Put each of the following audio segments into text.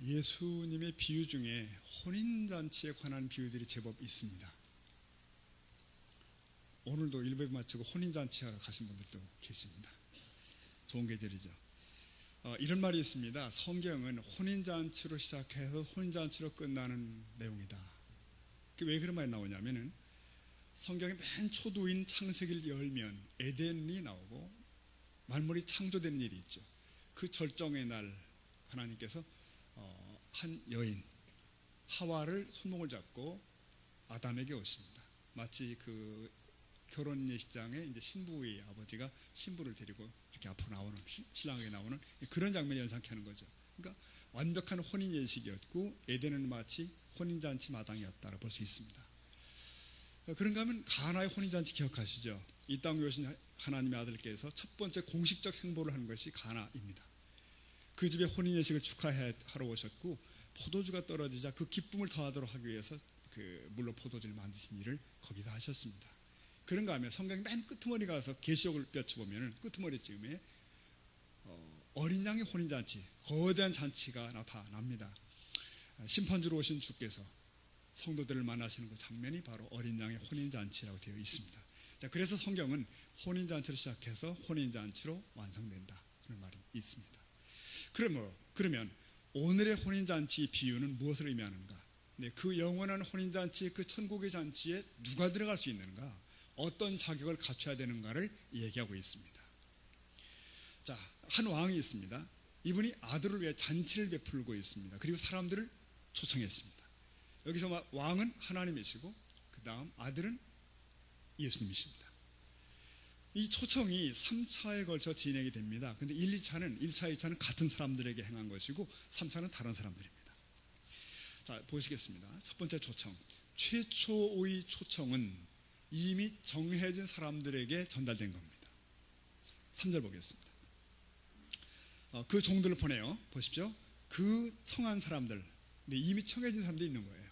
예수님의 비유 중에 혼인잔치에 관한 비유들이 제법 있습니다. 오늘도 일부 마치고 혼인잔치하러 가신 분들도 계십니다. 좋은 계절이죠. 이런 말이 있습니다. 성경은 혼인잔치로 시작해서 혼인잔치로 끝나는 내용이다. 왜 그런 말이 나오냐면은 성경의 맨 초두인 창세기를 열면 에덴이 나오고 만물이 창조되는 일이 있죠. 그 절정의 날 하나님께서 한 여인 하와를 손목을 잡고 아담에게 오십니다. 마치 그 결혼 예식장에 이제 신부의 아버지가 신부를 데리고 이렇게 앞으로 나오는, 신랑에게 나오는 그런 장면을 연상케 하는 거죠. 그러니까 완벽한 혼인 예식이었고 에덴은 마치 혼인잔치 마당이었다고 볼 수 있습니다. 그런가 하면 가나의 혼인잔치 기억하시죠? 이 땅에 오신 하나님의 아들께서 첫 번째 공식적 행보를 한 것이 가나입니다. 그 집에 혼인 예식을 축하하러 오셨고 포도주가 떨어지자 그 기쁨을 더하도록 하기 위해서 그 물로 포도주를 만드신 일을 거기서 하셨습니다. 그런가 하면 성경 맨 끄트머리 가서 계시록을 펼쳐보면 끄트머리쯤에 어린 양의 혼인잔치, 거대한 잔치가 나타납니다. 심판주로 오신 주께서 성도들을 만나시는 그 장면이 바로 어린 양의 혼인잔치라고 되어 있습니다. 자, 그래서 성경은 혼인잔치로 시작해서 혼인잔치로 완성된다 그런 말이 있습니다. 그러면 오늘의 혼인잔치 비유는 무엇을 의미하는가? 그 영원한 혼인잔치, 그 천국의 잔치에 누가 들어갈 수 있는가? 어떤 자격을 갖춰야 되는가를 얘기하고 있습니다. 자, 한 왕이 있습니다. 이분이 아들을 위해 잔치를 베풀고 있습니다. 그리고 사람들을 초청했습니다. 여기서 왕은 하나님이시고 그 다음 아들은 예수님이십니다. 이 초청이 3차에 걸쳐 진행이 됩니다. 근데 1차, 2차는 같은 사람들에게 행한 것이고 3차는 다른 사람들입니다. 자, 보시겠습니다. 첫 번째 초청. 최초의 초청은 이미 정해진 사람들에게 전달된 겁니다. 3절 보겠습니다. 그 종들을 보내요. 보십시오. 그 청한 사람들, 이미 청해진 사람들이 있는 거예요.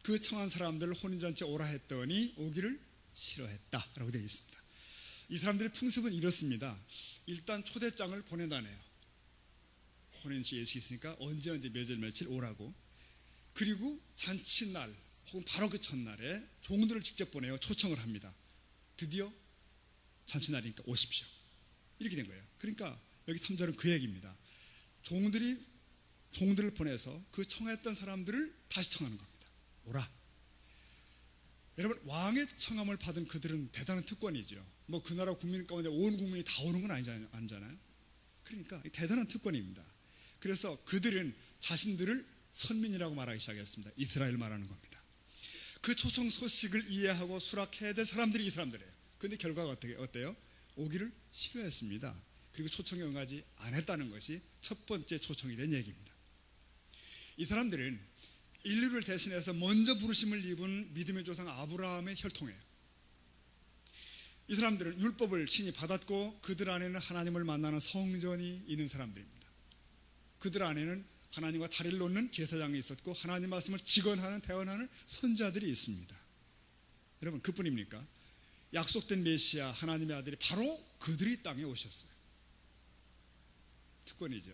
그 청한 사람들을 혼인잔치에 오라 했더니 오기를 싫어했다라고 되어 있습니다. 이 사람들의 풍습은 이렇습니다. 일단 초대장을 보내다네요. 혼인식 예식이 있으니까 언제 며칠 오라고. 그리고 잔치날 혹은 바로 그 첫날에 종들을 직접 보내요. 초청을 합니다. 드디어 잔치날이니까 오십시오. 이렇게 된 거예요. 그러니까 여기 3절은 그 얘기입니다. 종들을 보내서 그 청했던 사람들을 다시 청하는 겁니다. 오라. 여러분, 왕의 청함을 받은 그들은 대단한 특권이죠. 그 나라 국민 가운데 온 국민이 다 오는 건 아니잖아요. 그러니까 대단한 특권입니다. 그래서 그들은 자신들을 선민이라고 말하기 시작했습니다. 이스라엘 말하는 겁니다. 그 초청 소식을 이해하고 수락해야 될 사람들이 이 사람들이에요. 그런데 결과가 어때요? 오기를 싫어했습니다. 그리고 초청에 응하지 않았다는 것이 첫 번째 초청이 된 얘기입니다. 이 사람들은 인류를 대신해서 먼저 부르심을 입은 믿음의 조상 아브라함의 혈통이에요. 이 사람들은 율법을 친히 받았고 그들 안에는 하나님을 만나는 성전이 있는 사람들입니다. 그들 안에는 하나님과 다리를 놓는 제사장이 있었고 하나님 말씀을 직언하는 대언하는 선자들이 있습니다. 여러분, 그뿐입니까? 약속된 메시아 하나님의 아들이 바로 그들이 땅에 오셨어요. 특권이죠.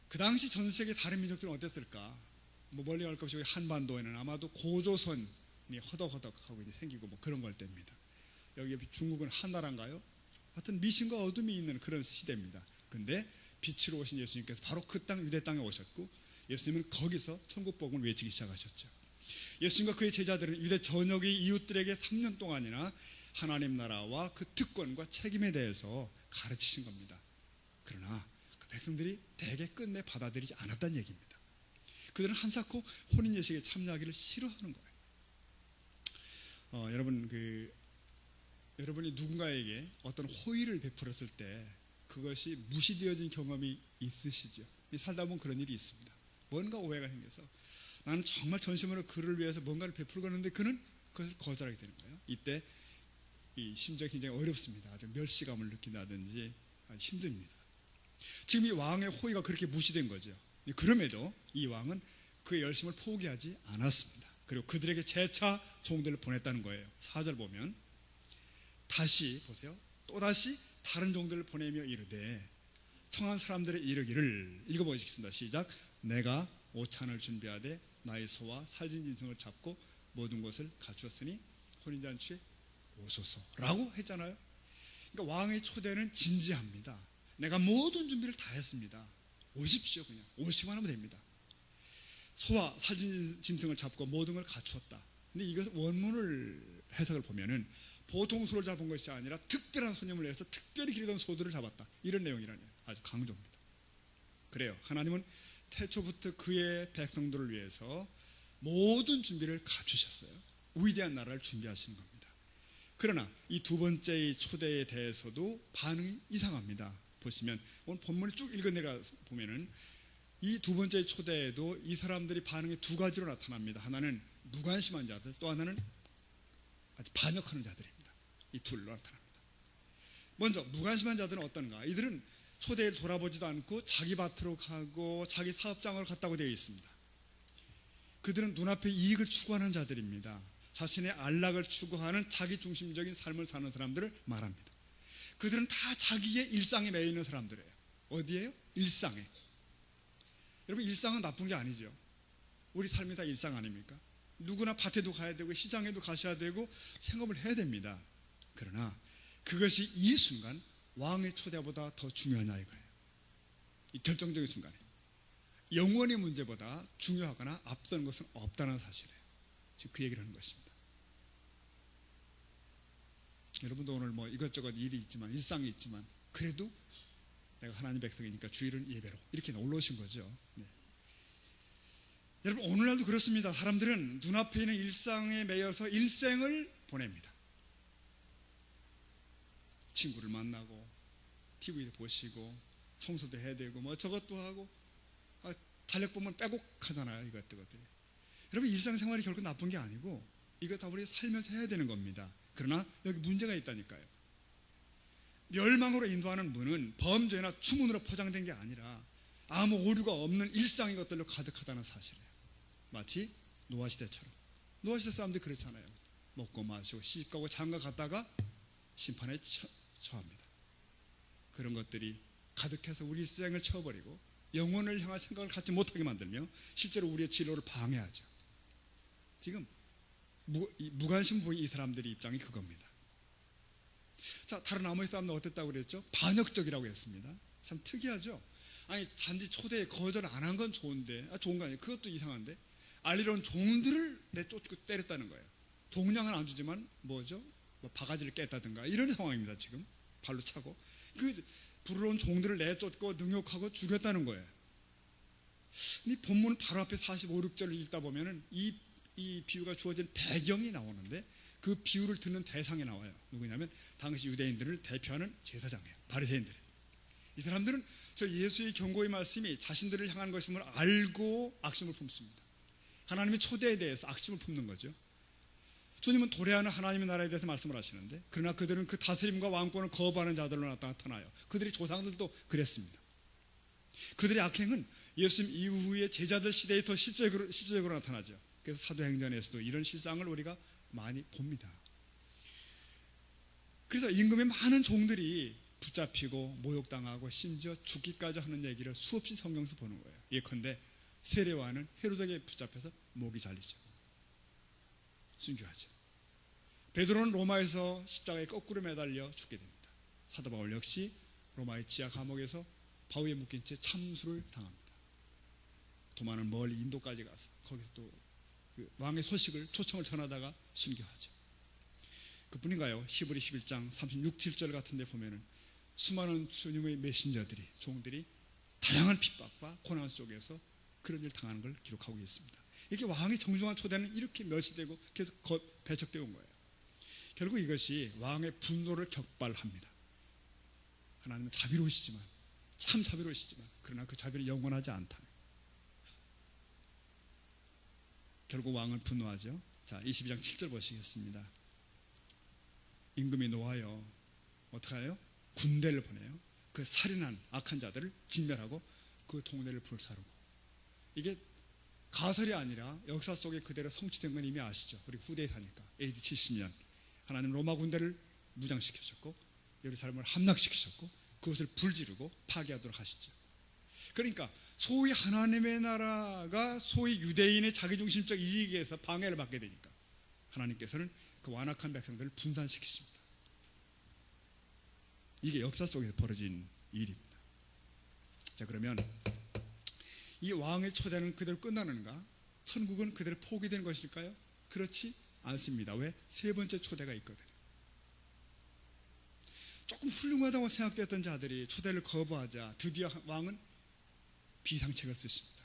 그 당시 전 세계 다른 민족들은 어땠을까? 멀리 갈 것 없이 한반도에는 아마도 고조선이 허덕허덕하고 생기고 그런 걸 때입니다. 여기 중국은 한나라인가요? 하여튼 미신과 어둠이 있는 그런 시대입니다. 근데 빛으로 오신 예수님께서 바로 그 땅, 유대 땅에 오셨고 예수님은 거기서 천국 복음을 외치기 시작하셨죠. 예수님과 그의 제자들은 유대 전역의 이웃들에게 3년 동안이나 하나님 나라와 그 특권과 책임에 대해서 가르치신 겁니다. 그러나 그 백성들이 대개 끝내 받아들이지 않았다는 얘기입니다. 그들은 한사코 혼인 예식에 참여하기를 싫어하는 거예요. 여러분이 누군가에게 어떤 호의를 베풀었을 때 그것이 무시되어진 경험이 있으시죠? 살다 보면 그런 일이 있습니다. 뭔가 오해가 생겨서 나는 정말 전심으로 그를 위해서 뭔가를 베풀고 하는데 그는 그것을 거절하게 되는 거예요. 이때 이 심정이 굉장히 어렵습니다. 아주 멸시감을 느낀다든지 힘듭니다. 지금 이 왕의 호의가 그렇게 무시된 거죠. 그럼에도 이 왕은 그의 열심을 포기하지 않았습니다. 그리고 그들에게 재차 종들을 보냈다는 거예요. 4절 보면 다시 보세요. 또다시 다른 종들을 보내며 이르되 청한 사람들의 이르기를 읽어보시겠습니다. 시작. 내가 오찬을 준비하되 나의 소와 살진 짐승을 잡고 모든 것을 갖추었으니 혼인잔치에 오소서라고 했잖아요. 그러니까 왕의 초대는 진지합니다. 내가 모든 준비를 다 했습니다. 오십시오. 그냥 오시기만 하면 됩니다. 소와 살진 짐승을 잡고 모든 걸 갖추었다. 근데 이것 원문을 해석을 보면은 보통 소를 잡은 것이 아니라 특별한 손님을 위해서 특별히 기르던 소들을 잡았다. 이런 내용이라네요. 아주 강조입니다. 그래요. 하나님은 태초부터 그의 백성들을 위해서 모든 준비를 갖추셨어요. 위대한 나라를 준비하시는 겁니다. 그러나 이 두 번째의 초대에 대해서도 반응이 이상합니다. 보시면 오늘 본문을 쭉 읽어내가 보면은 이 두 번째 초대에도 이 사람들이 반응이 두 가지로 나타납니다. 하나는 무관심한 자들, 또 하나는 아주 반역하는 자들입니다. 이 둘로 나타납니다. 먼저 무관심한 자들은 어떤가? 이들은 초대에 돌아보지도 않고 자기 밭으로 가고 자기 사업장으로 갔다고 되어 있습니다. 그들은 눈앞에 이익을 추구하는 자들입니다. 자신의 안락을 추구하는 자기중심적인 삶을 사는 사람들을 말합니다. 그들은 다 자기의 일상에 매여 있는 사람들이에요. 어디에요? 일상에. 여러분, 일상은 나쁜 게 아니죠. 우리 삶이 다 일상 아닙니까? 누구나 밭에도 가야 되고 시장에도 가셔야 되고 생업을 해야 됩니다. 그러나 그것이 이 순간 왕의 초대보다 더 중요하냐 이거예요. 이 결정적인 순간에 영원의 문제보다 중요하거나 앞서는 것은 없다는 사실이에요. 지금 그 얘기를 하는 것입니다. 여러분도 오늘 뭐 이것저것 일이 있지만 일상이 있지만 그래도 내가 하나님 백성이니까 주일은 예배로 이렇게 놀러 오신 거죠. 네. 여러분, 오늘날도 그렇습니다. 사람들은 눈앞에 있는 일상에 매여서 일생을 보냅니다. 친구를 만나고 TV도 보시고 청소도 해야 되고 뭐 저것도 하고 달력 보면 빼곡하잖아요. 이것들이. 여러분, 일상생활이 결코 나쁜 게 아니고 이거 다 우리 살면서 해야 되는 겁니다. 그러나 여기 문제가 있다니까요. 멸망으로 인도하는 문은 범죄나 추문으로 포장된 게 아니라 아무 오류가 없는 일상의 것들로 가득하다는 사실이에요. 마치 노아시대처럼. 노아시대 사람들이 그렇잖아요. 먹고 마시고 시집가고 장가 갔다가 심판에 처합니다. 그런 것들이 가득해서 우리 일생을 쳐버리고 영혼을 향한 생각을 갖지 못하게 만들며 실제로 우리의 진로를 방해하죠. 지금 무관심 보인 이 사람들의 입장이 그겁니다. 자, 다른 나머지 사람들은 어땠다고 그랬죠? 반역적이라고 했습니다. 참 특이하죠? 아니, 단지 초대에 거절 안 한 건 좋은데, 좋은 거 아니에요. 그것도 이상한데 알리려는 종들을 내쫓고 때렸다는 거예요. 동량은 안 주지만 뭐죠? 뭐 바가지를 깼다든가 이런 상황입니다. 지금 발로 차고 그 부러운 종들을 내쫓고 능욕하고 죽였다는 거예요. 이 본문 바로 앞에 45, 6절을 읽다 보면은 이 비유가 주어진 배경이 나오는데 그 비유를 듣는 대상이 나와요. 누구냐면 당시 유대인들을 대표하는 제사장이에요. 바리새인들. 이 사람들은 저 예수의 경고의 말씀이 자신들을 향한 것임을 알고 악심을 품습니다. 하나님의 초대에 대해서 악심을 품는 거죠. 주님은 도래하는 하나님의 나라에 대해서 말씀을 하시는데 그러나 그들은 그 다스림과 왕권을 거부하는 자들로 나타나요. 그들의 조상들도 그랬습니다. 그들의 악행은 예수님 이후의 제자들 시대에 더 실제적으로 나타나죠. 그래서 사도행전에서도 이런 실상을 우리가 많이 봅니다. 그래서 임금의 많은 종들이 붙잡히고 모욕당하고 심지어 죽기까지 하는 얘기를 수없이 성경에서 보는 거예요. 예컨대 세례와는 헤로데에게 붙잡혀서 목이 잘리죠. 순교하죠. 베드로는 로마에서 십자가에 거꾸로 매달려 죽게 됩니다. 사도 바울 역시 로마의 지하 감옥에서 바위에 묶인 채 참수를 당합니다. 도마는 멀리 인도까지 가서 거기서 또 그 왕의 소식을 초청을 전하다가 순교하죠. 그뿐인가요? 히브리 11장 36, 7절 같은 데 보면은 수많은 주님의 메신저들이 종들이 다양한 핍박과 고난 속에서 그런 일을 당하는 걸 기록하고 있습니다. 이렇게 왕의 정중한 초대는 이렇게 멸시되고 계속 배척되어 온 거예요. 결국 이것이 왕의 분노를 격발합니다. 하나님은 자비로우시지만 참 자비로우시지만 그러나 그 자비는 영원하지 않다. 결국 왕은 분노하죠. 자, 22장 7절 보시겠습니다. 임금이 노하여 어떻게 해요? 군대를 보내요. 그 살인한 악한 자들을 진멸하고 그 동네를 불사르고. 이게 가설이 아니라 역사 속에 그대로 성취된 건 이미 아시죠. 우리 후대에 사니까 AD 70년 하나님 로마 군대를 무장시키셨고 예루살렘을 함락시키셨고 그것을 불지르고 파괴하도록 하시죠. 그러니까 소위 하나님의 나라가 소위 유대인의 자기중심적 이익에서 방해를 받게 되니까 하나님께서는 그 완악한 백성들을 분산시키십니다. 이게 역사 속에서 벌어진 일입니다. 자, 그러면 이 왕의 초대는 그대로 끝나는가? 천국은 그대로 포기된 것일까요? 그렇지 않습니다. 왜? 세 번째 초대가 있거든요. 조금 훌륭하다고 생각됐던 자들이 초대를 거부하자 드디어 왕은 비상책을 쓰십니다.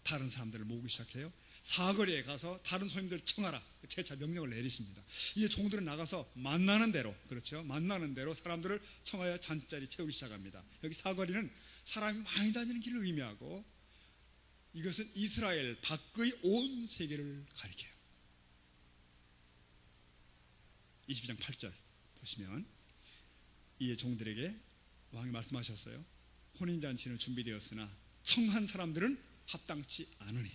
다른 사람들을 모으기 시작해요. 사거리에 가서 다른 손님들 청하라 재차 명령을 내리십니다. 이제 종들은 나가서 만나는 대로, 그렇죠, 만나는 대로 사람들을 청하여 잔자리 채우기 시작합니다. 여기 사거리는 사람이 많이 다니는 길을 의미하고 이것은 이스라엘 밖의 온 세계를 가리켜요. 22장 8절 보시면 이에 종들에게 왕이 말씀하셨어요. 혼인잔치는 준비되었으나 청한 사람들은 합당치 않으니.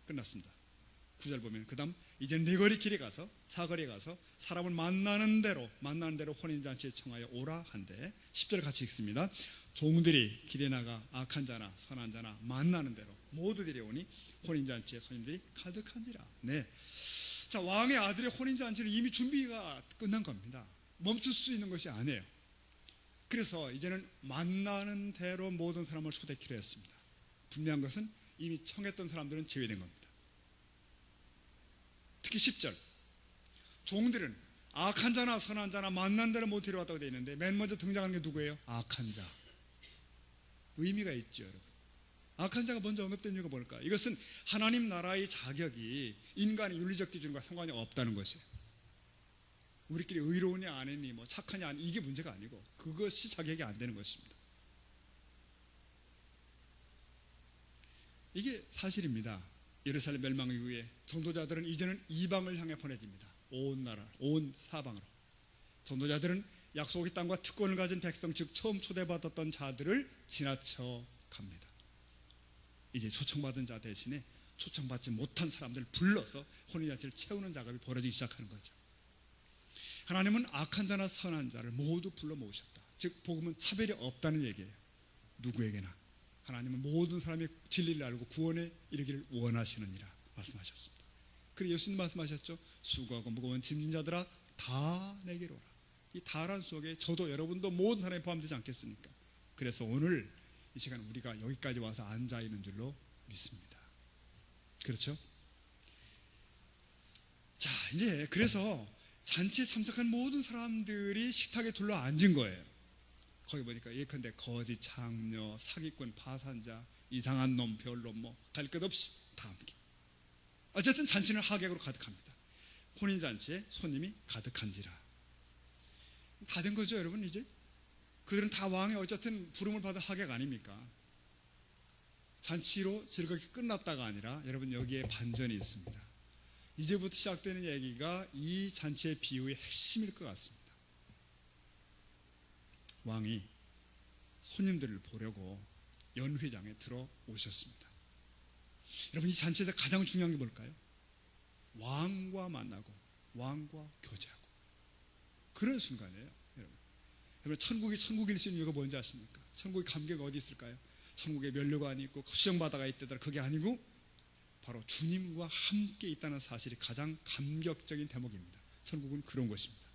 끝났습니다. 9절 보면 그 다음 이제 네거리 길에 가서 사거리에 가서 사람을 만나는 대로 혼인잔치에 청하여 오라 한데 10절 같이 읽습니다. 종들이 길에 나가 악한 자나 선한 자나 만나는 대로 모두 데려오니 혼인잔치에 손님들이 가득한지라. 네. 자, 왕의 아들의 혼인잔치는 이미 준비가 끝난 겁니다. 멈출 수 있는 것이 아니에요. 그래서 이제는 만나는 대로 모든 사람을 초대키로 했습니다. 분명한 것은 이미 청했던 사람들은 제외된 겁니다. 특히 10절 종들은 악한 자나 선한 자나 만난 대로 못 데려왔다고 되어 있는데 맨 먼저 등장하는 게 누구예요? 악한 자. 의미가 있죠, 여러분. 악한 자가 먼저 언급된 이유가 뭘까? 이것은 하나님 나라의 자격이 인간의 윤리적 기준과 상관이 없다는 것이에요. 우리끼리 의로우냐 안 했니, 뭐 착하냐 안, 이게 문제가 아니고 그것이 자격이 안 되는 것입니다. 이게 사실입니다. 예루살렘 멸망 이후에 전도자들은 이제는 이방을 향해 보내집니다. 온 나라, 온 사방으로. 전도자들은 약속의 땅과 특권을 가진 백성, 즉 처음 초대받았던 자들을 지나쳐 갑니다. 이제 초청받은 자 대신에 초청받지 못한 사람들을 불러서 혼인잔치를 채우는 작업이 벌어지기 시작하는 거죠. 하나님은 악한 자나 선한 자를 모두 불러 모으셨다. 즉 복음은 차별이 없다는 얘기예요. 누구에게나 하나님은 모든 사람이 진리를 알고 구원에 이르기를 원하시느니라 말씀하셨습니다. 그리고 예수님 말씀하셨죠. 수고하고 무거운 짐진 자들아 다 내게로 오라. 이 다란 속에 저도 여러분도 모든 사람이 포함되지 않겠습니까? 그래서 오늘 이 시간 우리가 여기까지 와서 앉아 있는 줄로 믿습니다. 그렇죠? 자, 이제 그래서 잔치에 참석한 모든 사람들이 식탁에 둘러 앉은 거예요. 거기 보니까 예컨대 거짓 창녀, 사기꾼, 파산자, 이상한 놈, 별놈 뭐 갈 것 없이 다 함께. 어쨌든 잔치는 하객으로 가득합니다. 혼인잔치에 손님이 가득한지라. 다 된 거죠, 여러분. 이제 그들은 다 왕의 어쨌든 부름을 받은 하객 아닙니까? 잔치로 즐겁게 끝났다가 아니라 여러분 여기에 반전이 있습니다. 이제부터 시작되는 얘기가 이 잔치의 비유의 핵심일 것 같습니다. 왕이 손님들을 보려고 연회장에 들어오셨습니다. 여러분 이 잔치에서 가장 중요한 게 뭘까요? 왕과 만나고 왕과 교제하고 그런 순간이에요. 여러분 천국일 수 있는 이유가 뭔지 아십니까? 천국의 감격이 어디 있을까요? 천국에 면류관이 있고 수정바다가 있다더라. 그게 아니고 바로 주님과 함께 있다는 사실이 가장 감격적인 대목입니다. 천국은 그런 것입니다.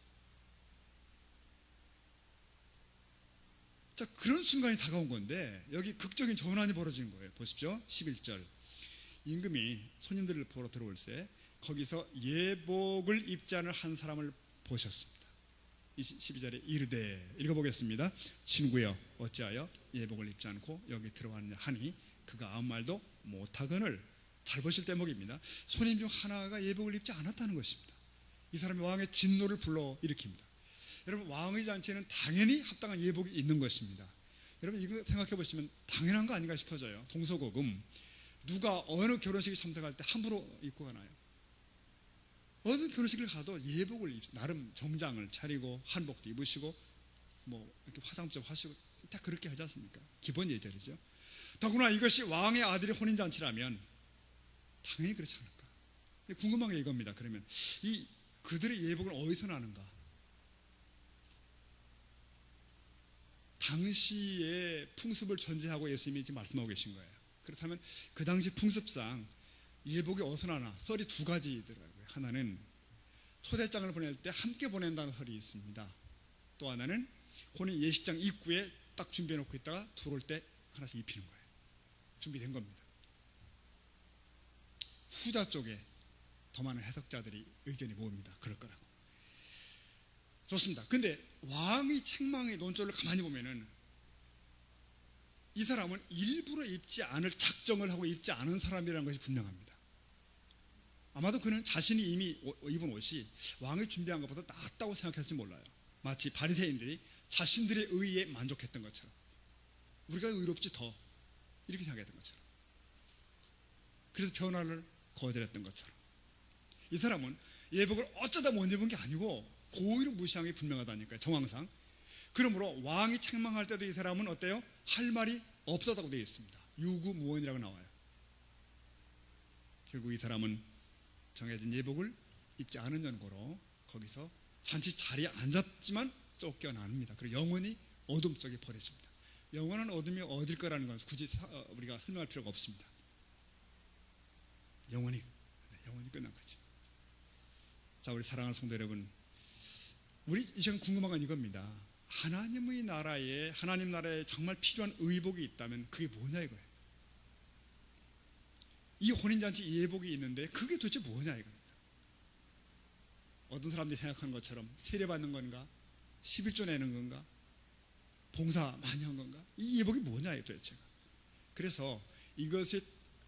자, 그런 순간이 다가온 건데 여기 극적인 전환이 벌어진 거예요. 보십시오. 11절 임금이 손님들을 보러 들어올 때 거기서 예복을 입지 않을 한 사람을 보셨습니다. 12절에 이르되 읽어보겠습니다. 친구여 어찌하여 예복을 입지 않고 여기 들어왔느냐 하니 그가 아무 말도 못하거늘. 잘 보실 대목입니다. 손님 중 하나가 예복을 입지 않았다는 것입니다. 이 사람이 왕의 진노를 불러일으킵니다. 여러분 왕의 잔치에는 당연히 합당한 예복이 있는 것입니다. 여러분 이거 생각해 보시면 당연한 거 아닌가 싶어져요. 동서고금 누가 어느 결혼식에 참석할 때 함부로 입고 가나요? 어느 결혼식을 가도 예복을 나름 정장을 차리고 한복도 입으시고 뭐 이렇게 화장도 하시고 다 그렇게 하지 않습니까? 기본 예절이죠. 더구나 이것이 왕의 아들의 혼인잔치라면 당연히 그렇지 않을까? 궁금한 게 이겁니다. 그러면 이 그들의 예복은 어디서 나는가? 당시의 풍습을 전제하고 예수님이 지금 말씀하고 계신 거예요. 그렇다면 그 당시 풍습상 예복이 어디서 나나? 썰이 두 가지더라고요. 하나는 초대장을 보낼 때 함께 보낸다는 설이 있습니다. 또 하나는 혼인 예식장 입구에 딱 준비해 놓고 있다가 들어올 때 하나씩 입히는 거예요. 준비된 겁니다. 후자 쪽에 더 많은 해석자들이 의견이 모입니다. 그럴 거라고. 좋습니다. 근데 왕의 책망의 논조를 가만히 보면은 이 사람은 일부러 입지 않을 작정을 하고 입지 않은 사람이라는 것이 분명합니다. 아마도 그는 자신이 이미 입은 옷이 왕이 준비한 것보다 낫다고 생각했을지 몰라요. 마치 바리새인들이 자신들의 의에 만족했던 것처럼, 우리가 의롭지 더 이렇게 생각했던 것처럼, 그래서 변화를 거절했던 것처럼, 이 사람은 예복을 어쩌다 못 입은 게 아니고 고의로 무시한 게 분명하다니까요. 정황상. 그러므로 왕이 책망할 때도 이 사람은 어때요? 할 말이 없었다고 되어 있습니다. 유구무원이라고 나와요. 결국 이 사람은 정해진 예복을 입지 않은 연고로 거기서 잔치 자리에 앉았지만 쫓겨납니다. 그리고 영원히 어둠 속에 버려집니다. 영원한 어둠이 어딜 거라는 건 굳이 우리가 설명할 필요가 없습니다. 영원히 끝난 거죠. 자, 우리 사랑하는 성도 여러분, 우리 이 시간 궁금한 건 이겁니다. 하나님 나라에 정말 필요한 의복이 있다면 그게 뭐냐 이거예요. 이 혼인잔치 예복이 있는데 그게 도대체 뭐냐 이겁니다. 어떤 사람들이 생각하는 것처럼 세례 받는 건가, 11조 내는 건가, 봉사 많이 한 건가, 이 예복이 뭐냐 도대체가. 그래서 이것의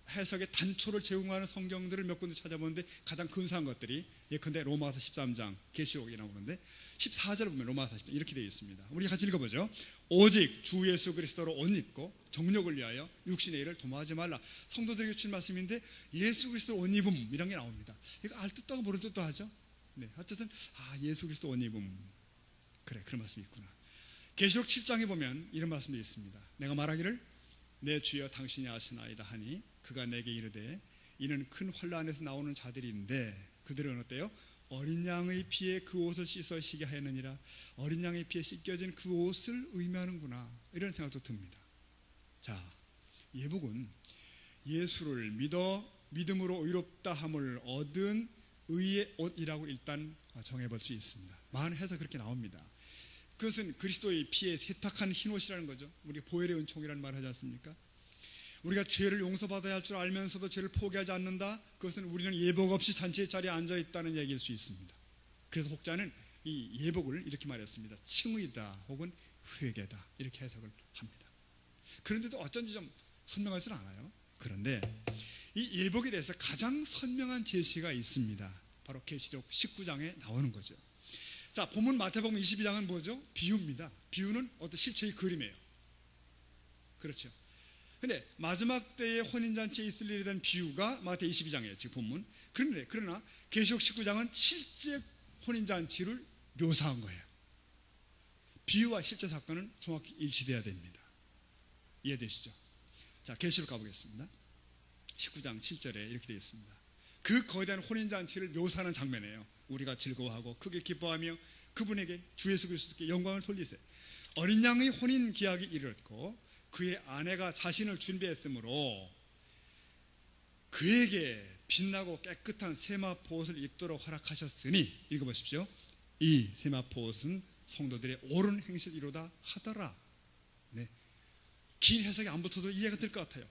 해석의 단초를 제공하는 성경들을 몇 군데 찾아보는데 가장 근사한 것들이 예컨대 로마서 13장 계시록에 나오는데 14절을 보면 로마서 13장 이렇게 되어 있습니다. 우리 같이 읽어보죠. 오직 주 예수 그리스도로 옷 입고 정욕을 위하여 육신의 일을 도모하지 말라. 성도들에게 주신 말씀인데 예수 그리스도 옷 입음 이런 게 나옵니다. 이거 알 뜻도 하고 모를 뜻도 하죠. 네, 어쨌든 예수 그리스도 옷 입음, 그래 그런 말씀이 있구나. 계시록 7장에 보면 이런 말씀이 있습니다. 내가 말하기를 내 주여 당신이 아시나이다 하니 그가 내게 이르되 이는 큰 환난에서 나오는 자들인데 그들은 어때요? 어린 양의 피에 그 옷을 씻어 시게 하였느니라. 어린 양의 피에 씻겨진 그 옷을 의미하는구나, 이런 생각도 듭니다. 자, 예복은 예수를 믿음으로 의롭다 함을 얻은 의의 옷이라고 일단 정해볼 수 있습니다. 많은 해석 그렇게 나옵니다. 그것은 그리스도의 피에 세탁한 흰옷이라는 거죠. 우리 보혈의 은총이라는 말 하지 않습니까? 우리가 죄를 용서받아야 할 줄 알면서도 죄를 포기하지 않는다. 그것은 우리는 예복 없이 잔치의 자리에 앉아있다는 얘기일 수 있습니다. 그래서 혹자는 이 예복을 이렇게 말했습니다. 칭의다 혹은 회개다, 이렇게 해석을 합니다. 그런데도 어쩐지 좀 선명하지는 않아요. 그런데 이 예복에 대해서 가장 선명한 제시가 있습니다. 바로 계시록 19장에 나오는 거죠. 자, 본문 마태복음 22장은 뭐죠? 비유입니다. 비유는 어떤 실체의 그림이에요. 그렇죠. 근데 마지막 때의 혼인잔치에 있을 일에 대한 비유가 마태 22장이에요. 지금 본문. 그러나 계시록 19장은 실제 혼인잔치를 묘사한 거예요. 비유와 실제 사건은 정확히 일치돼야 됩니다. 이해되시죠? 자, 계시록 가보겠습니다. 19장 7절에 이렇게 되어 있습니다. 그 거대한 혼인잔치를 묘사하는 장면이에요. 우리가 즐거워하고 크게 기뻐하며 그분에게 주 예수 그리스도께 영광을 돌리세요. 어린 양의 혼인 기약이 이르렀고 그의 아내가 자신을 준비했으므로 그에게 빛나고 깨끗한 세마포 옷을 입도록 허락하셨으니, 읽어보십시오. 이 세마포 옷은 성도들의 옳은 행실이로다 하더라. 네. 긴 해석이 안 붙어도 이해가 될 것 같아요.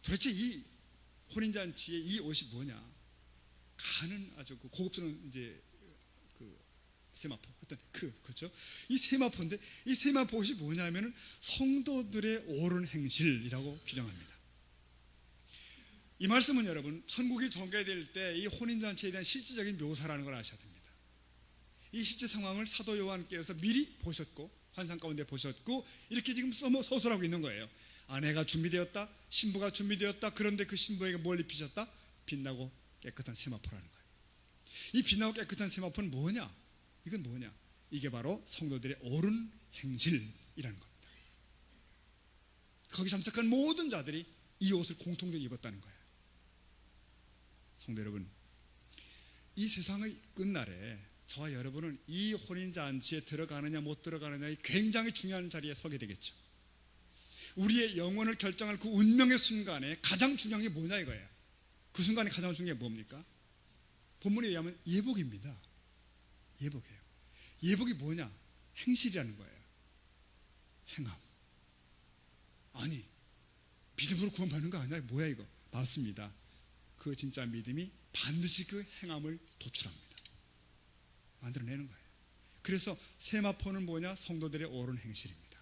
도대체 이 혼인잔치의 이 옷이 뭐냐? 가는 아주 고급스러운 이제 세마포, 그렇죠? 이 세마포인데 이 세마포 옷이 뭐냐면은 성도들의 옳은 행실이라고 규정합니다. 이 말씀은 여러분 천국이 전개될 때 이 혼인잔치에 대한 실질적인 묘사라는 걸 아셔야 됩니다. 이 실제 상황을 사도 요한께서 미리 보셨고 환상 가운데 보셨고 이렇게 지금 서술하고 있는 거예요. 아내가 준비되었다, 신부가 준비되었다. 그런데 그 신부에게 뭘 입히셨다? 빛나고 깨끗한 세마포라는 거예요. 이 빛나고 깨끗한 세마포는 뭐냐? 이건 뭐냐? 이게 바로 성도들의 옳은 행실이라는 겁니다. 거기 참석한 모든 자들이 이 옷을 공통적으로 입었다는 거예요. 성도 여러분, 이 세상의 끝날에 저와 여러분은 이 혼인잔치에 들어가느냐 못 들어가느냐의 굉장히 중요한 자리에 서게 되겠죠. 우리의 영혼을 결정할 그 운명의 순간에 가장 중요한 게 뭐냐 이거예요. 그 순간에 가장 중요한 게 뭡니까? 본문에 의하면 예복입니다. 예복이에요. 예복이 뭐냐? 행실이라는 거예요. 행함. 아니, 믿음으로 구원받는 거 아니야? 뭐야 이거? 맞습니다. 그 진짜 믿음이 반드시 그 행함을 도출합니다. 만들어내는 거예요. 그래서 세마포는 뭐냐? 성도들의 옳은 행실입니다.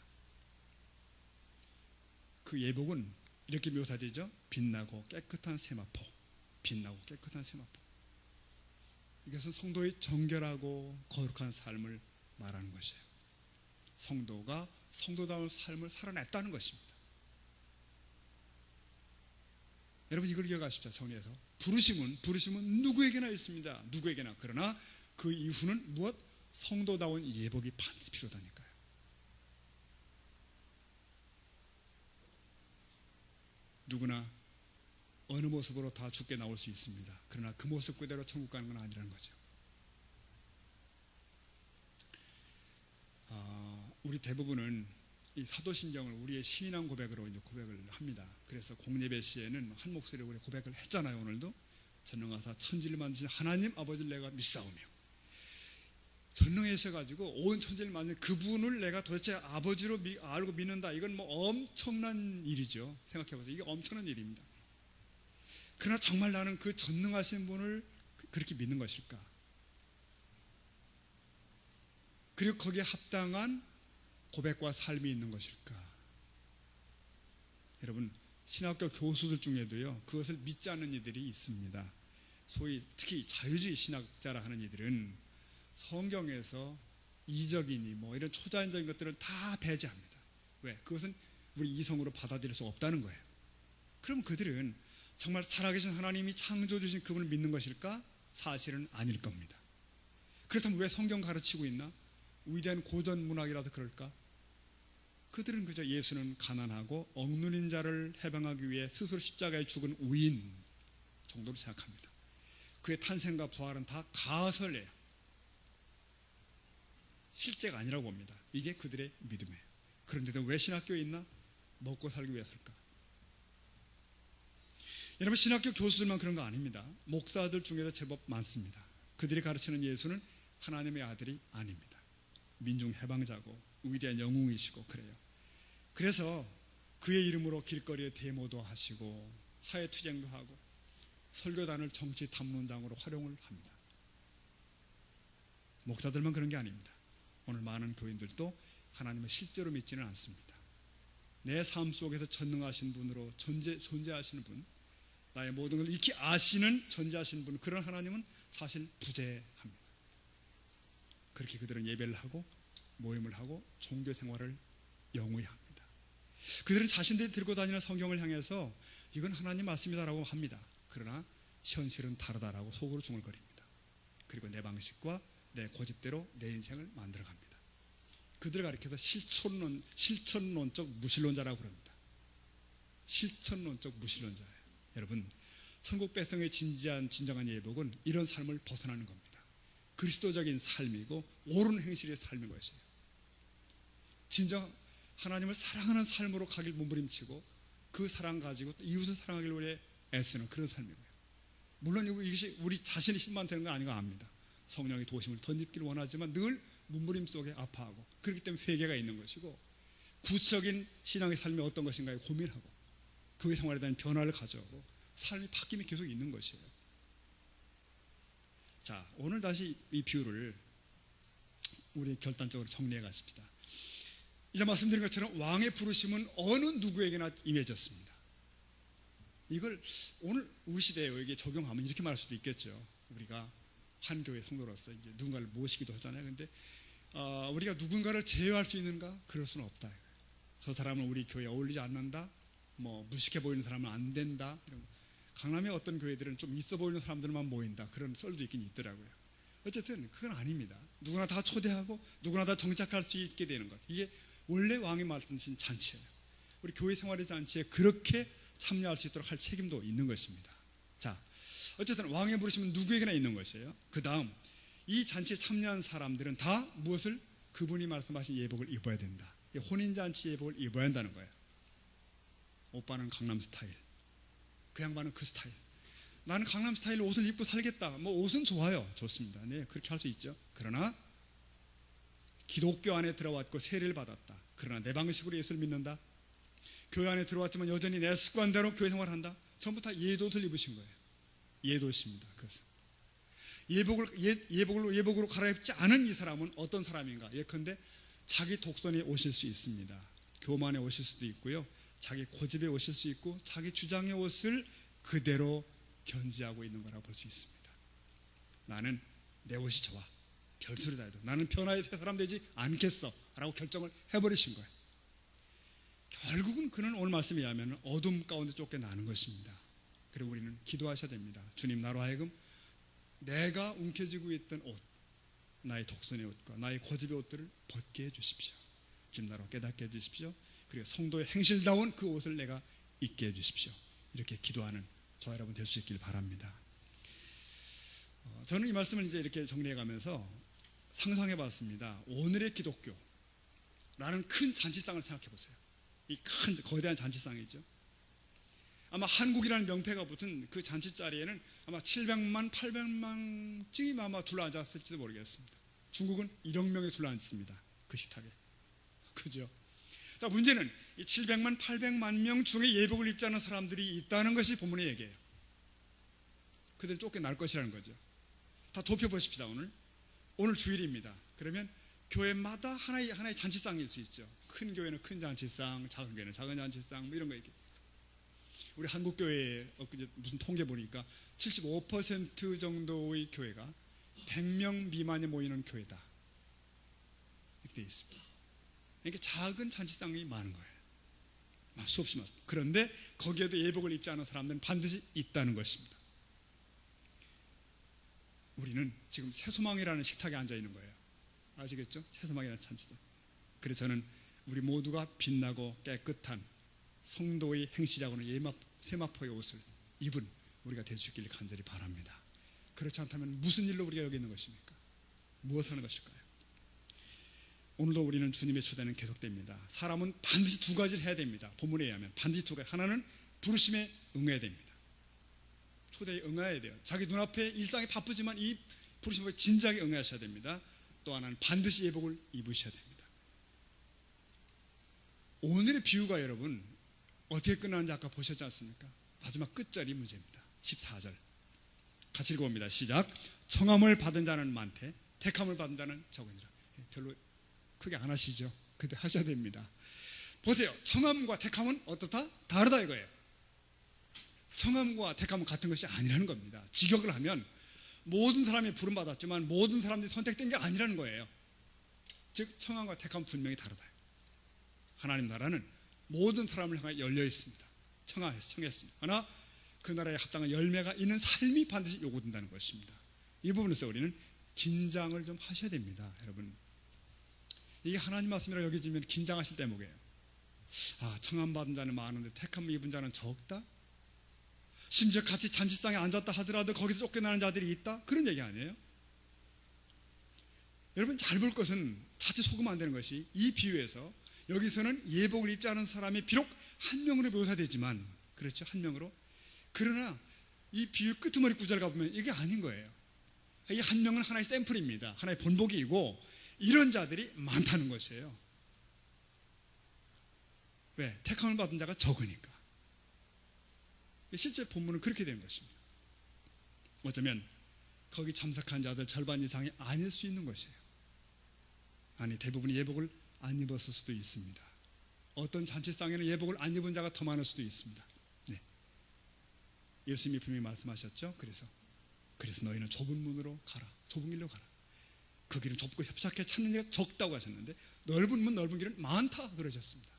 그 예복은 이렇게 묘사되죠. 빛나고 깨끗한 세마포. 빛나고 깨끗한 세마포. 이것은 성도의 정결하고 거룩한 삶을 말하는 것이에요. 성도가 성도다운 삶을 살아냈다는 것입니다. 여러분 이걸 기억하십시오. 정리해서 부르심은 누구에게나 있습니다. 누구에게나. 그러나 그 이후는 무엇? 성도다운 예복이 반드시 필요하다니까요. 누구나 어느 모습으로 다 죽게 나올 수 있습니다. 그러나 그 모습 그대로 천국 가는 건 아니라는 거죠. 우리 대부분은 이 사도신경을 우리의 신앙 고백으로 이제 고백을 합니다. 그래서 공예배 시에는 한 목소리로 우리 고백을 했잖아요. 오늘도 전능하사 천지를 만드신 하나님 아버지를 내가 믿사오며, 전능하셔가지고 온 천지를 만든 그분을 내가 도대체 아버지로 알고 믿는다. 이건 뭐 엄청난 일이죠. 생각해보세요. 이게 엄청난 일입니다. 그러나 정말 나는 그 전능하신 분을 그렇게 믿는 것일까? 그리고 거기에 합당한 고백과 삶이 있는 것일까? 여러분, 신학교 교수들 중에도요, 그것을 믿지 않는 이들이 있습니다. 소위 특히 자유주의 신학자라 하는 이들은 성경에서 이적이니 뭐 이런 초자연적인 것들을 다 배제합니다. 왜? 그것은 우리 이성으로 받아들일 수 없다는 거예요. 그럼 그들은 정말 살아계신 하나님이 창조주신 그분을 믿는 것일까? 사실은 아닐 겁니다. 그렇다면 왜 성경 가르치고 있나? 위대한 고전 문학이라도 그럴까? 그들은 그저 예수는 가난하고 억눌린 자를 해방하기 위해 스스로 십자가에 죽은 우인 정도로 생각합니다. 그의 탄생과 부활은 다 가설이에요. 실제가 아니라고 봅니다. 이게 그들의 믿음이에요. 그런데도 왜 신학교에 있나? 먹고 살기 위해서일까? 여러분, 신학교 교수들만 그런 거 아닙니다. 목사들 중에도 제법 많습니다. 그들이 가르치는 예수는 하나님의 아들이 아닙니다. 민중 해방자고 위대한 영웅이시고 그래요. 그래서 그의 이름으로 길거리에 데모도 하시고 사회투쟁도 하고 설교단을 정치 탐론장으로 활용을 합니다. 목사들만 그런 게 아닙니다. 오늘 많은 교인들도 하나님을 실제로 믿지는 않습니다. 내 삶 속에서 전능하신 분으로 존재하시는 분, 나의 모든 걸 익히 아시는 전제하시는 분, 그런 하나님은 사실 부재합니다. 그렇게 그들은 예배를 하고 모임을 하고 종교 생활을 영위합니다. 그들은 자신들이 들고 다니는 성경을 향해서 이건 하나님 맞습니다라고 합니다. 그러나 현실은 다르다라고 속으로 중얼거립니다. 그리고 내 방식과 내 고집대로 내 인생을 만들어갑니다. 그들을 가리켜서 실천론적 무신론자라고 그럽니다. 실천론적 무신론자예요. 여러분, 천국 백성의 진정한 예복은 이런 삶을 벗어나는 겁니다. 그리스도적인 삶이고 옳은 행실의 삶인 것이에요. 진정 하나님을 사랑하는 삶으로 가길 몸부림치고 그 사랑 가지고 또 이웃을 사랑하길 위해 애쓰는 그런 삶이고요. 물론 이것이 우리 자신의 힘만 되는 건 아니고 압니다. 성령의 도심을 던지기를 원하지만 늘 몸부림 속에 아파하고, 그렇기 때문에 회개가 있는 것이고, 구체적인 신앙의 삶이 어떤 것인가에 고민하고 교회 생활에 대한 변화를 가져오고 삶이 바뀜이 계속 있는 것이에요. 자, 오늘 다시 이 비유를 우리 결단적으로 정리해 가십시다. 이제 말씀드린 것처럼 왕의 부르심은 어느 누구에게나 임해졌습니다. 이걸 오늘 우리 시대에 적용하면 이렇게 말할 수도 있겠죠. 우리가 한 교회 성도로서 이제 누군가를 모시기도 하잖아요. 근데 우리가 누군가를 제어할 수 있는가? 그럴 수는 없다. 저 사람은 우리 교회에 어울리지 않는다. 뭐 무식해 보이는 사람은 안 된다. 이런. 강남의 어떤 교회들은 좀 있어 보이는 사람들만 모인다. 그런 썰도 있긴 있더라고요. 어쨌든 그건 아닙니다. 누구나 다 초대하고 누구나 다 정착할 수 있게 되는 것. 이게 원래 왕이 말씀하신 잔치예요. 우리 교회 생활의 잔치에 그렇게 참여할 수 있도록 할 책임도 있는 것입니다. 자, 어쨌든 왕의 부르심은 누구에게나 있는 것이에요. 그 다음 이 잔치에 참여한 사람들은 다 무엇을? 그분이 말씀하신 예복을 입어야 된다. 혼인잔치 예복을 입어야 한다는 거예요. 오빠는 강남 스타일, 그 양반은 그 스타일. 나는 강남 스타일 옷을 입고 살겠다. 뭐 옷은 좋아요, 좋습니다. 네, 그렇게 할 수 있죠. 그러나 기독교 안에 들어왔고 세례를 받았다. 그러나 내 방식으로 예수를 믿는다. 교회 안에 들어왔지만 여전히 내 습관대로 교회 생활한다. 전부 다 예도옷을 입으신 거예요. 예도옷입니다. 그것은 예복으로 갈아입지 않은 이 사람은 어떤 사람인가? 예컨대 자기 독선에 오실 수 있습니다. 교만에 오실 수도 있고요, 자기 고집에 오실 수 있고, 자기 주장의 옷을 그대로 견지하고 있는 거라고 볼 수 있습니다. 나는 내 옷이 좋아, 별소리 다 해도 나는 변화의 새 사람 되지 않겠어 라고 결정을 해버리신 거예요. 결국은 그는 오늘 말씀에 의하면 어둠 가운데 쫓겨나는 것입니다. 그리고 우리는 기도하셔야 됩니다. 주님, 나로 하여금 내가 움켜쥐고 있던 옷, 나의 독선의 옷과 나의 고집의 옷들을 벗게 해주십시오. 주님, 나로 깨닫게 해주십시오. 그리고 성도의 행실다운 그 옷을 내가 입게 해주십시오. 이렇게 기도하는 저 여러분 될 수 있길 바랍니다. 저는 이 말씀을 이제 이렇게 정리해가면서 상상해 봤습니다. 오늘의 기독교라는 큰 잔치상을 생각해 보세요. 이 큰 거대한 잔치상이죠. 아마 한국이라는 명패가 붙은 그 잔치 자리에는 아마 700만, 800만쯤 아마 둘러앉았을지도 모르겠습니다. 중국은 1억 명이 둘러앉습니다. 그 식탁에. 그죠? 자, 문제는 이 700만, 800만 명 중에 예복을 입지 않은 사람들이 있다는 것이 본문의 얘기예요. 그들은 쫓겨날 것이라는 거죠. 다 좁혀보십시다. 오늘 주일입니다. 그러면 교회마다 하나의 잔치상일 수 있죠. 큰 교회는 큰 잔치상, 작은 교회는 작은 잔치상, 뭐 이런 거 이렇게. 우리 한국 교회 무슨 통계 보니까 75% 정도의 교회가 100명 미만이 모이는 교회다. 이렇게 되어 있습니다. 그러니까 작은 잔치상이 많은 거예요. 수없이 많습니다. 그런데 거기에도 예복을 입지 않은 사람들은 반드시 있다는 것입니다. 우리는 지금 새소망이라는 식탁에 앉아 있는 거예요. 아시겠죠? 새소망이라는 잔치상. 그래서 저는 우리 모두가 빛나고 깨끗한 성도의 행실하고는 세마포의 옷을 입은 우리가 될 수 있기를 간절히 바랍니다. 그렇지 않다면 무슨 일로 우리가 여기 있는 것입니까? 무엇을 하는 것일까요? 오늘도 우리는 주님의 초대는 계속됩니다. 사람은 반드시 두 가지를 해야 됩니다. 본문에 의하면 반드시 두 가지. 하나는 부르심에 응해야 됩니다. 초대에 응해야 돼요. 자기 눈앞에 일상이 바쁘지만 이 부르심에 진지하게 응하셔야 됩니다. 또 하나는 반드시 예복을 입으셔야 됩니다. 오늘의 비유가 여러분 어떻게 끝나는지 아까 보셨지 않습니까? 마지막 끝절이 문제입니다. 14절 같이 읽어봅니다. 시작. 청함을 받은 자는 많되 택함을 받은 자는 적으니라. 별로 크게 안 하시죠? 근데 하셔야 됩니다. 보세요. 청함과 택함은 어떻다? 다르다 이거예요. 청함과 택함은 같은 것이 아니라는 겁니다. 직역을 하면 모든 사람이 부름받았지만 모든 사람들이 선택된 게 아니라는 거예요. 즉 청함과 택함은 분명히 다르다. 하나님 나라는 모든 사람을 향해 열려 있습니다. 청했습니다. 그러나 그 나라에 합당한 열매가 있는 삶이 반드시 요구된다는 것입니다. 이 부분에서 우리는 긴장을 좀 하셔야 됩니다. 여러분, 이게 하나님 말씀이라 여겨지면 긴장하실 대목이에요. 청함받은 자는 많은데 택함 입은 자는 적다? 심지어 같이 잔치상에 앉았다 하더라도 거기서 쫓겨나는 자들이 있다? 그런 얘기 아니에요? 여러분 잘 볼 것은 자칫 속으면 안 되는 것이 이 비유에서 여기서는 예복을 입지 않은 사람이 비록 한 명으로 묘사되지만, 그렇죠, 한 명으로. 그러나 이 비유 끄트머리 구절 가보면 이게 아닌 거예요. 이 한 명은 하나의 샘플입니다. 하나의 본보기이고 이런 자들이 많다는 것이에요. 왜? 택함을 받은 자가 적으니까. 실제 본문은 그렇게 된 것입니다. 어쩌면 거기 참석한 자들 절반 이상이 아닐 수 있는 것이에요. 아니, 대부분이 예복을 안 입었을 수도 있습니다. 어떤 잔치상에는 예복을 안 입은 자가 더 많을 수도 있습니다. 네. 예수님이 분명히 말씀하셨죠. 그래서 너희는 좁은 문으로 가라. 좁은 길로 가라. 그 길은 좁고 협착해 찾는 자가 적다고 하셨는데 넓은 문 넓은 길은 많다 그러셨습니다.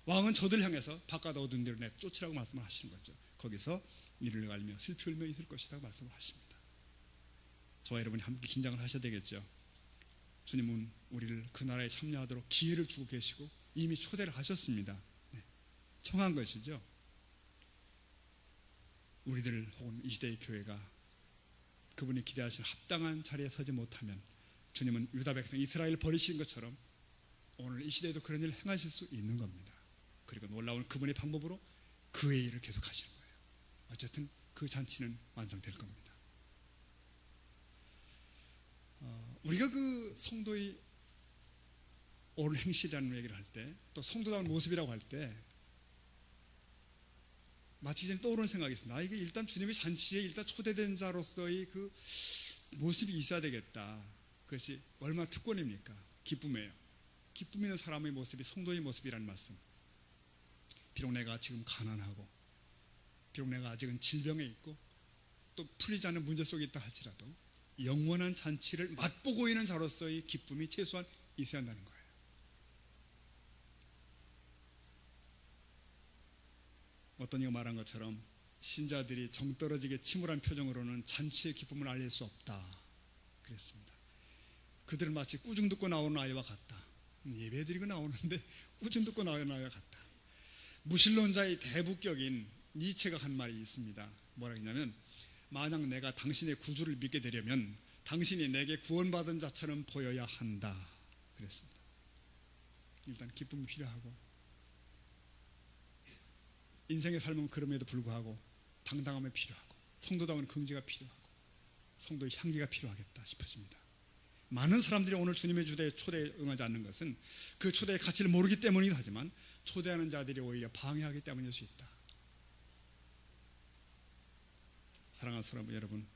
왕은 저들 향해서 바깥 어두운 데로 내쫓으라고 말씀을 하시는 거죠. 거기서 이를 갈며 슬피 울며 있을 것이라고 말씀을 하십니다. 저와 여러분이 함께 긴장을 하셔야 되겠죠. 주님은 우리를 그 나라에 참여하도록 기회를 주고 계시고 이미 초대를 하셨습니다. 네. 청한 것이죠. 우리들 혹은 이 시대의 교회가 그분이 기대하신 합당한 자리에 서지 못하면 주님은 유다 백성 이스라엘을 버리신 것처럼 오늘 이 시대에도 그런 일을 행하실 수 있는 겁니다. 그리고 놀라운 그분의 방법으로 그의 일을 계속하시는 거예요. 어쨌든 그 잔치는 완성될 겁니다. 우리가 그 성도의 옳은 행실이라는 얘기를 할 때, 또 성도다운 모습이라고 할 때 마치기 전에 떠오르는 생각이 있습니다. 이게 일단 주님의 잔치에 일단 초대된 자로서의 그 모습이 있어야 되겠다. 그것이 얼마나 특권입니까? 기쁨이에요. 기쁨 있는 사람의 모습이 성도의 모습이라는 말씀. 비록 내가 지금 가난하고, 비록 내가 아직은 질병에 있고, 또 풀리지 않는 문제 속에 있다 할지라도 영원한 잔치를 맛보고 있는 자로서의 기쁨이 최소한 있어야 한다는 거예요. 어떤 이가 말한 것처럼 신자들이 정떨어지게 침울한 표정으로는 잔치의 기쁨을 알릴 수 없다 그랬습니다. 그들은 마치 꾸중 듣고 나오는 아이와 같다. 예배 드리고 나오는데 꾸중 듣고 나오는 아이와 같다. 무신론자의 대부격인 니체가 한 말이 있습니다. 뭐라 했냐면, 만약 내가 당신의 구주를 믿게 되려면 당신이 내게 구원받은 자처럼 보여야 한다 그랬습니다. 일단 기쁨이 필요하고, 인생의 삶은 그럼에도 불구하고 당당함이 필요하고, 성도다운 긍지가 필요하고, 성도의 향기가 필요하겠다 싶어집니다. 많은 사람들이 오늘 주님의 초대에 응하지 않는 것은 그 초대의 가치를 모르기 때문이기도 하지만 초대하는 자들이 오히려 방해하기 때문일 수 있다. 사랑하는 사람 여러분,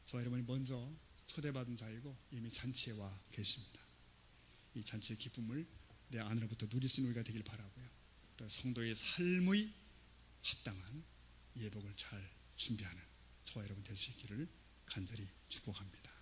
저와 여러분이 먼저 초대받은 자이고 이미 잔치에 와 계십니다. 이 잔치의 기쁨을 내 안으로부터 누릴 수 있는 우리가 되길 바라고요. 또 성도의 삶의 합당한 예복을 잘 준비하는 저와 여러분 될 수 있기를 간절히 축복합니다.